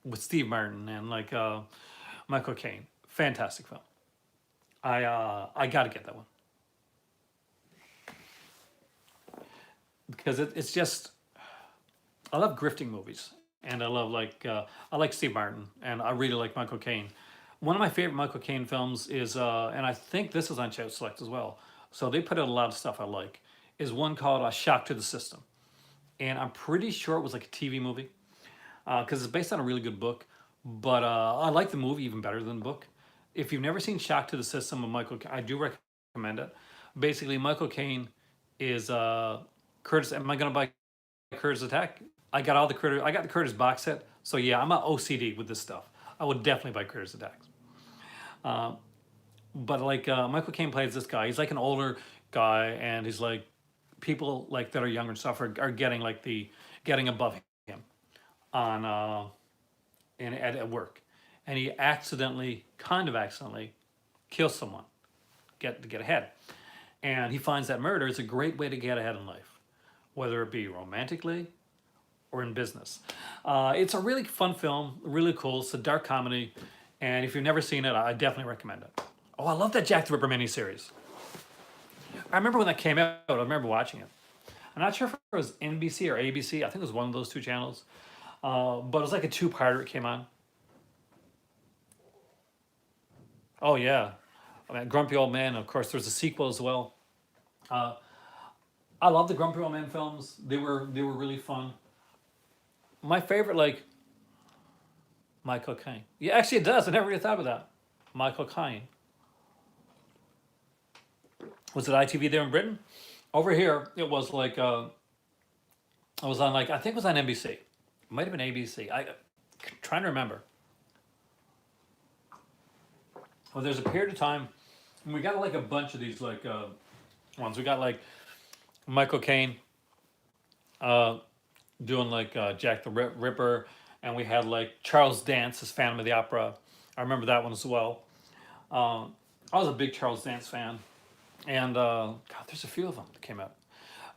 with Steve Martin and like Michael Caine. Fantastic film. I got to get that one. Because it's just, I love grifting movies. And I love I like Steve Martin and I really like Michael Caine. One of my favorite Michael Caine films is, and I think this is on Shout Select as well. So they put out a lot of stuff I like. Is one called Shock to the System, and I'm pretty sure it was like a TV movie because it's based on a really good book. But I like the movie even better than the book. If you've never seen Shock to the System of Michael, I do recommend it. Basically, Michael Caine is Curtis. Am I gonna buy Curtis Attack? I got all the Curtis. I got the Curtis box set. So yeah, I'm a OCD with this stuff. I would definitely buy Curtis Attacks. But like Michael Caine plays this guy. He's like an older guy, and he's like people like that are younger and stuff are getting like getting above him on at work, and he kind of accidentally kills someone, to get ahead, and he finds that murder is a great way to get ahead in life, whether it be romantically or in business. It's a really fun film, really cool. It's a dark comedy, and if you've never seen it, I definitely recommend it. Oh, I love that Jack the Ripper miniseries. I remember when that came out. I remember watching it. I'm not sure if it was NBC or ABC. I think it was one of those two channels. But it was like a two-parter. It came on. Oh yeah, I mean, Grumpy Old Man. Of course, there's a sequel as well. Uh, I love the Grumpy Old Man films. They were really fun. My favorite, like Michael Caine. Yeah, actually, it does. I never really thought about that. Michael Caine. Was it ITV there in Britain? Over here, it was like I was on like I think it was on NBC. It might have been ABC. I trying to remember. Well, there's a period of time And we got like a bunch of these like ones. We got like Michael Caine uh, doing like Jack the Ripper, and we had like Charles Dance as Phantom of the Opera. I remember that one as well. I was a big Charles Dance fan, and God, there's a few of them that came out.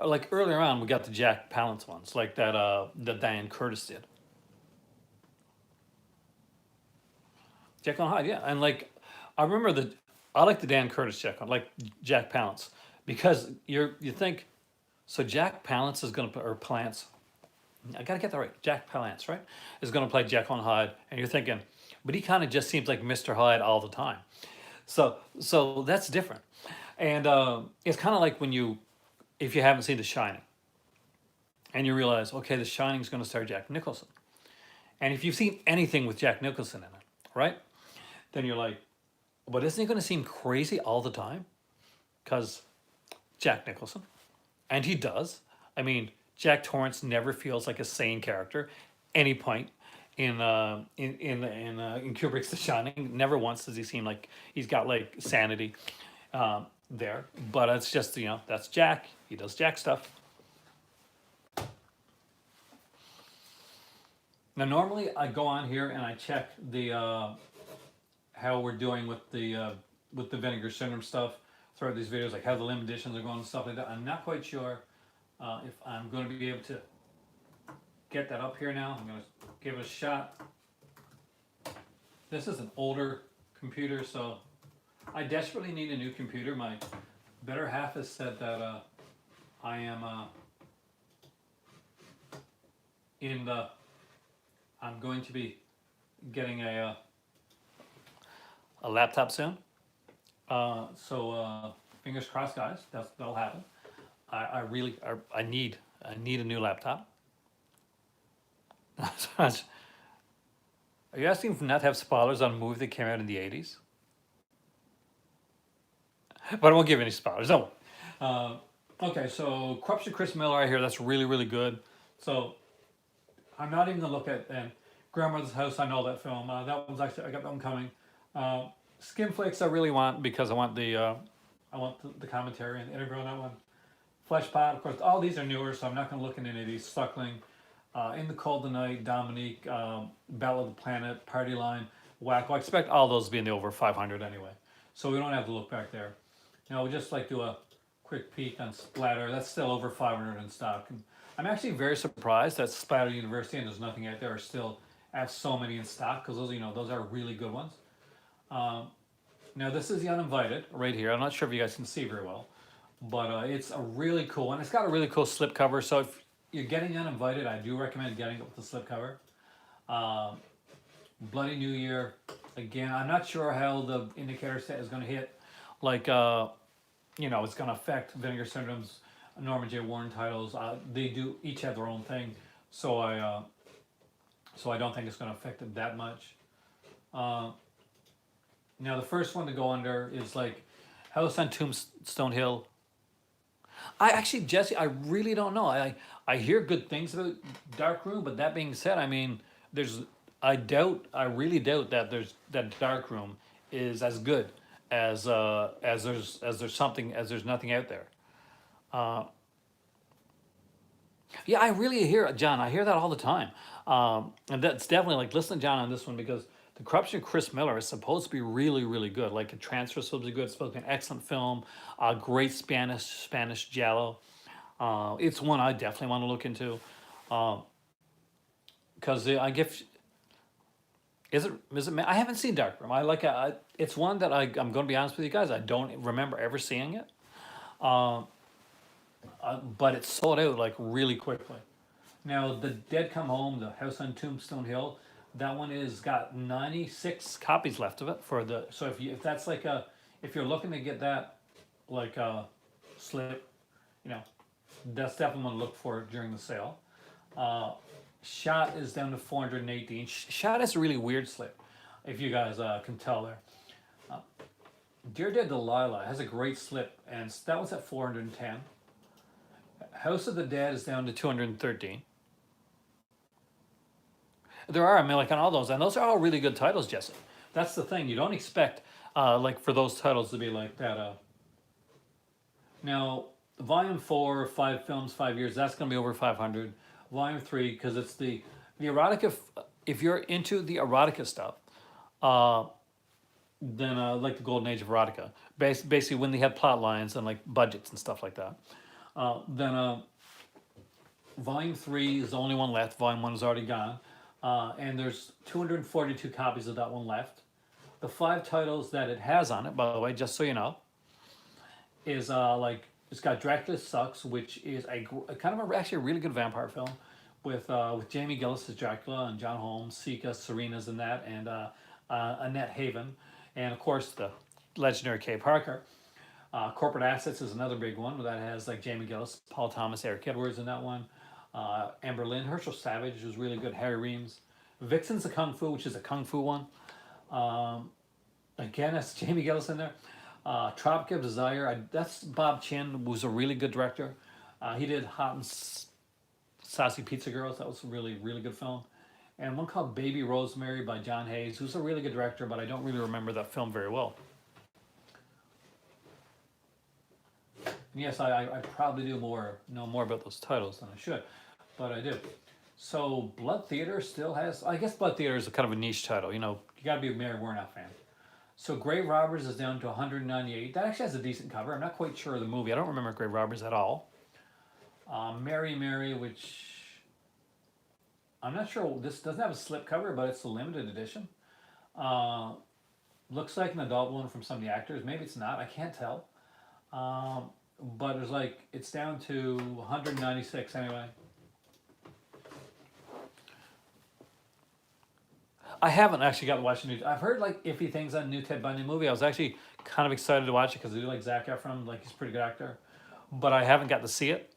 Like earlier on, we got the Jack Palance ones, like that Diane Curtis did. Jekyll and Hyde, yeah, and like I remember I like the Dan Curtis Jekyll, like Jack Palance, because you think so Jack Palance is gonna or Palance, I gotta get that right, Jack Palance, right, is gonna play Jekyll and Hyde, and you're thinking, but he kind of just seems like Mr. Hyde all the time, so that's different, and it's kind of like when you if you haven't seen The Shining, and you realize okay, The Shining is gonna star Jack Nicholson, and if you've seen anything with Jack Nicholson in it, right, then you're like, but isn't he going to seem crazy all the time? Because Jack Nicholson, and he does. I mean, Jack Torrance never feels like a sane character, any point in Kubrick's The Shining. Never once does he seem like he's got like sanity there. But it's just that's Jack. He does Jack stuff. Now normally I go on here and I check the how we're doing with the Vinegar Syndrome stuff throughout these videos, like how the limited editions are going and stuff like that. I'm not quite sure if I'm going to be able to get that up here now. I'm going to give it a shot. This is an older computer, so I desperately need a new computer. My better half has said that I am I'm going to be getting a laptop soon. So fingers crossed, guys. That'll happen. I really I need a new laptop. Are you asking if not to have spoilers on a movie that came out in the 80s? But I won't give any spoilers. Don't worry. Okay, so Corruption Chris Miller right here. That's really, really good. So I'm not even gonna look at Grandmother's House. I know that film. That one's actually I got that one coming. Skinflakes I really want because I want the commentary and the interview on that one. Fleshpot, of course, all these are newer, so I'm not going to look at any of these. Suckling, In the Cold of Night, Dominique, Battle of the Planet, Party Line, Wacko. I expect all those to be in the over 500 anyway, so we don't have to look back there. We'll just like do a quick peek on Splatter. That's still over 500 in stock. And I'm actually very surprised that Splatter University and There's Nothing Out There are still have so many in stock because those are really good ones. Now this is The Uninvited right here. I'm not sure if you guys can see very well, but it's a really cool one. It's got a really cool slip cover. So if you're getting Uninvited, I do recommend getting it with the slip cover. Bloody New Year. Again, I'm not sure how the indicator set is going to hit. Like, it's going to affect Vinegar Syndrome's Norman J. Warren titles. They do each have their own thing. So I don't think it's going to affect it that much. Now the first one to go under is like House on Tombstone Hill. Jesse, I really don't know. I hear good things about Dark Room, but that being said, I mean, I really doubt that Dark Room is as good as there's nothing out there. Yeah, I really hear John. I hear that all the time, and that's definitely like listen to John on this one because The Corruption of Chris Miller is supposed to be really, really good. Like a transfer is supposed to be good. It's supposed to be an excellent film. Great Spanish giallo. It's one I definitely want to look into. Because I guess is it? I haven't seen Dark Room. It's one that I'm going to be honest with you guys. I don't remember ever seeing it. But it's sold out like really quickly. Now, The Dead Come Home, The House on Tombstone Hill, that one is got 96 copies left of it so if you're looking to get that like slip, that's definitely one to look for during the sale. Shot is down to 418. Shot is a really weird slip, if you guys can tell there. Dear Dead Delilah has a great slip, and that was at 410. House of the Dead is down to 213. There are, like on all those, and those are all really good titles, Jesse. That's the thing. You don't expect like for those titles to be like that. Now, volume 4, 5 films, 5 years, that's going to be over 500. Volume 3, because it's the erotica. If you're into the erotica stuff, uh, then like the golden age of erotica, basically when they had plot lines and like budgets and stuff like that. Then volume 3 is the only one left. Volume 1 is already gone, and there's 242 copies of that one left. The 5 titles that it has on it, by the way, just so you know, is like it's got Dracula Sucks, which is a kind of actually a really good vampire film with Jamie Gillis as Dracula and John Holmes, Sika, Serena's in that, and Annette Haven, and of course the legendary Kay Parker. Corporate Assets is another big one that has like Jamie Gillis, Paul Thomas, Eric Edwards in that one. Amber Lynn, Herschel Savage was really good. Harry Reams, Vixen's a Kung Fu, which is a Kung Fu one. Again, that's Jamie Gillis in there. Tropic of Desire, that's Bob Chin, who's a really good director. He did Hot and Saucy Pizza Girls. That was a really, really good film. And one called Baby Rosemary by John Hayes, who's a really good director, but I don't really remember that film very well. And yes, I probably know more about those titles than I should, but I do. So Blood Theater still has, I guess Blood Theater is a kind of a niche title. You know, you got to be a Mary Warnow fan. So Grave Robbers is down to 198. That actually has a decent cover. I'm not quite sure of the movie. I don't remember Grave Robbers at all. Mary Mary, which I'm not sure. This doesn't have a slip cover, but it's a limited edition. Looks like an adult one from some of the actors. Maybe it's not. I can't tell. But it's like it's down to 196 anyway. I haven't actually got to watch the new. I've heard like iffy things on the new Ted Bundy movie. I was actually kind of excited to watch it because I do like Zac Efron, like he's a pretty good actor, but I haven't got to see it.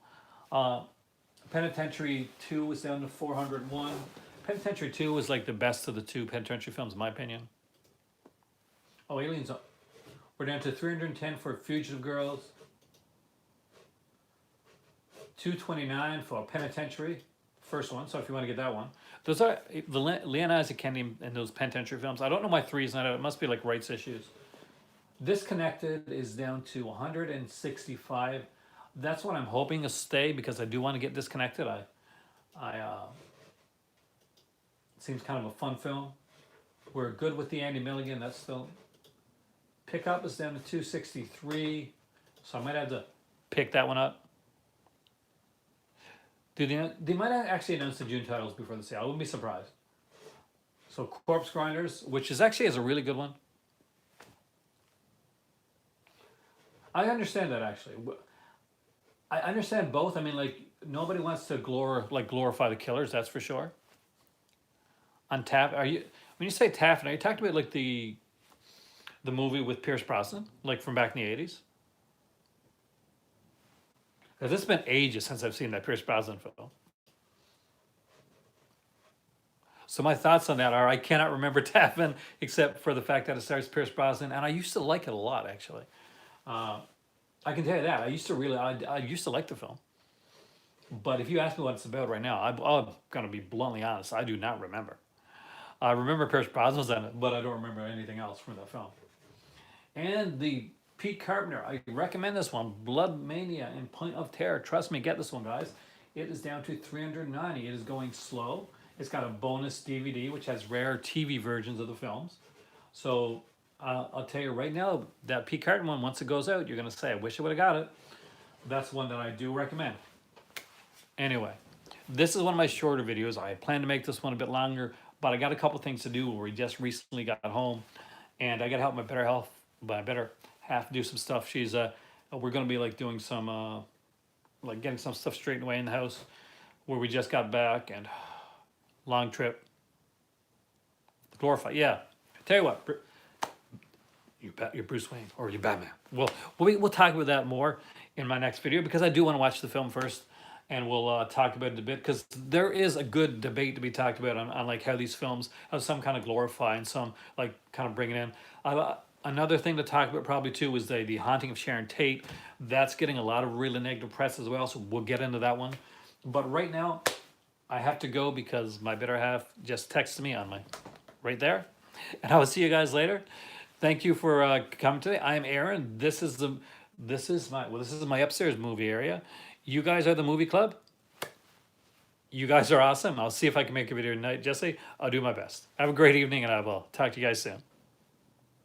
Penitentiary 2 was down to 401. Penitentiary 2 was like the best of the 2 Penitentiary films, in my opinion. Oh, Aliens. We're down to 310 for Fugitive Girls. 229 for Penitentiary, first one. So if you want to get that one, those are the Leonardo Kennedy in those Penitentiary films. I don't know why 3 is not out. It must be like rights issues. Disconnected is down to 165. That's what I'm hoping to stay because I do want to get Disconnected. It seems kind of a fun film. We're good with the Andy Milligan. That's still. Pickup is down to 263, so I might have to pick that one up. They might actually announce the June titles before the sale. I wouldn't be surprised. So Corpse Grinders, which is a really good one. I understand that actually. I understand both. I mean, like nobody wants to glorify the killers. That's for sure. On Taff, when you say Taffin, are you talking about like the movie with Pierce Brosnan, like from back in the 80s? Because it's been ages since I've seen that Pierce Brosnan film. So my thoughts on that are I cannot remember Taffin except for the fact that it stars Pierce Brosnan, and I used to like it a lot actually. I can tell you that I used to like the film. But if you ask me what it's about right now, I'm going to be bluntly honest. I do not remember. I remember Pierce Brosnan's in it, but I don't remember anything else from that film. And the Pete Carpenter, I recommend this one, Blood Mania and Point of Terror. Trust me, get this one, guys. It is down to 390. It is going slow. It's got a bonus DVD, which has rare TV versions of the films. So I'll tell you right now, that Pete Carpenter one, once it goes out, you're going to say, I wish I would have got it. That's one that I do recommend. Anyway, this is one of my shorter videos. I plan to make this one a bit longer, but I got a couple things to do. We just recently got home, and I got to help my better half do some stuff. We're going to be like doing some, like getting some stuff straightened away in the house where we just got back, and long trip. Glorify, yeah. Tell you what, you're Bruce Wayne or you're Batman. We'll talk about that more in my next video because I do want to watch the film first. And we'll talk about it a bit because there is a good debate to be talked about on like how these films have some kind of glorify and some like kind of bring it in. Another thing to talk about probably too is the Haunting of Sharon Tate. That's getting a lot of really negative press as well, so we'll get into that one. But right now, I have to go because my better half just texted me on my right there. And I will see you guys later. Thank you for coming today. I am Aaron. This is my upstairs movie area. You guys are the movie club. You guys are awesome. I'll see if I can make a video tonight, Jesse. I'll do my best. Have a great evening, and I will talk to you guys soon.